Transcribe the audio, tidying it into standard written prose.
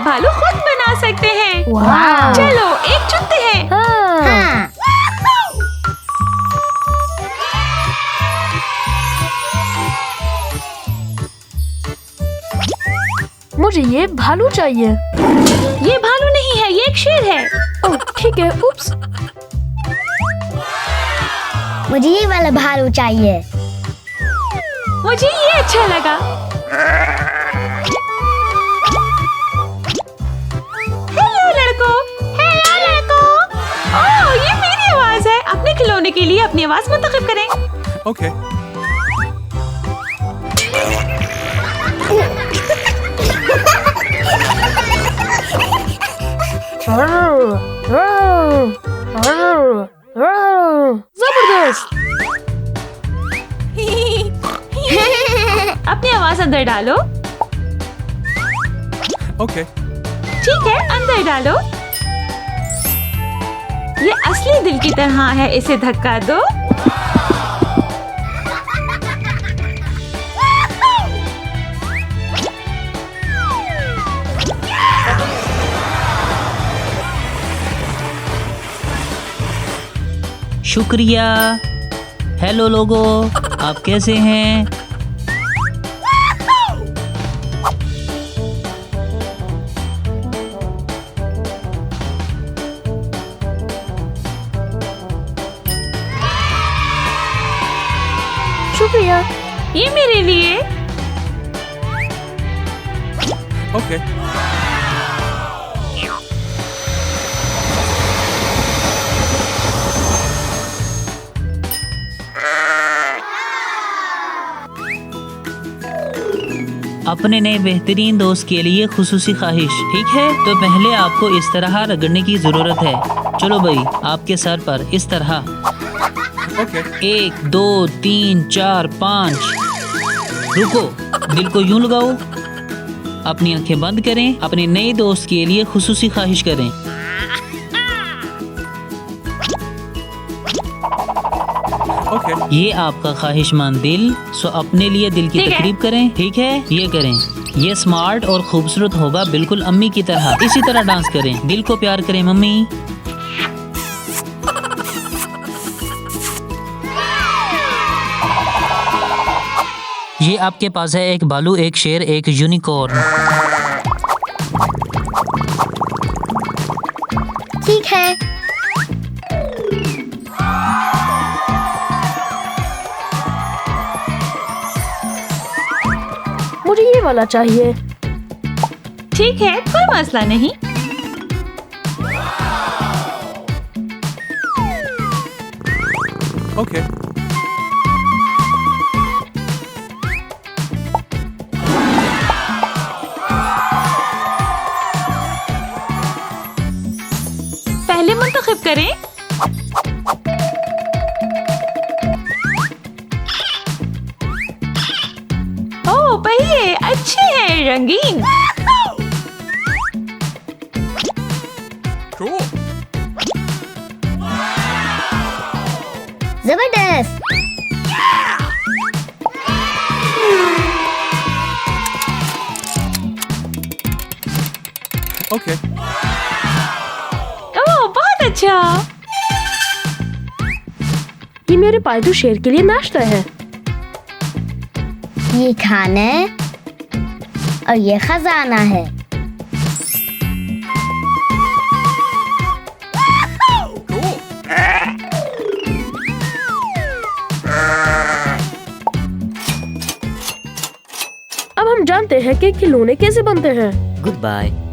भालू खुद बना सकते हैं। वाह। चलो एक चुनते हैं। हाँ। मुझे ये भालू चाहिए। ये भालू नहीं है, ये एक शेर है। ओह ठीक है। उप्स। मुझे ये वाला भालू चाहिए। मुझे ये अच्छा लगा। हेलो लड़कों। हेलो लड़कों। ओह ये मेरी आवाज है। अपने खिलौने के लिए अपनी आवाज मुंतखब करें। Okay. जबरदस्त। अपनी आवाज अंदर डालो। Okay. ठीक है, अंदर डालो। ये असली दिल की तरह है, इसे धक्का दो। शुक्रिया। हेलो लोगो, आप कैसे हैं? शुक्रिया। ये मेरे लिए। Okay. अपने नए बेहतरीन दोस्त के लिए खुसूसी ख्वाहिश, ठीक है? तो पहले आपको इस तरह रगड़ने की जरूरत है। चलो भाई, आपके सर पर इस तरह। Okay. 1 2 3 4 5। रुको, दिल को यूं लगाओ। अपनी आंखें बंद करें। अपने नए दोस्त के लिए खुसूसी ख्वाहिश करें। Okay. ये आपका ख्वाहिशमंद दिल। सो अपने लिए दिल की ठीक है। तकरीब करें, ठीक है? ये करें। ये स्मार्ट और खूबसूरत होगा, बिल्कुल अम्मी की तरह। इसी तरह डांस करें। दिल को प्यार करें मम्मी। ये आपके पास है एक भालू, एक शेर, एक यूनिकॉर्न। ठीक है। मुझे ये वाला चाहिए। ठीक है, कोई मसला नहीं। Okay. पहले मुंतखब करें। ओह पहिए अच्छे हैं, रंगीन। Cool. जबरदस्त। Okay. ओह बहुत अच्छा। ये मेरे पालतू शेर के लिए नाश्ता है। ये खाना है और ये खजाना है। Cool. अब हम जानते हैं कि खिलौने कैसे बनते हैं। Good bye.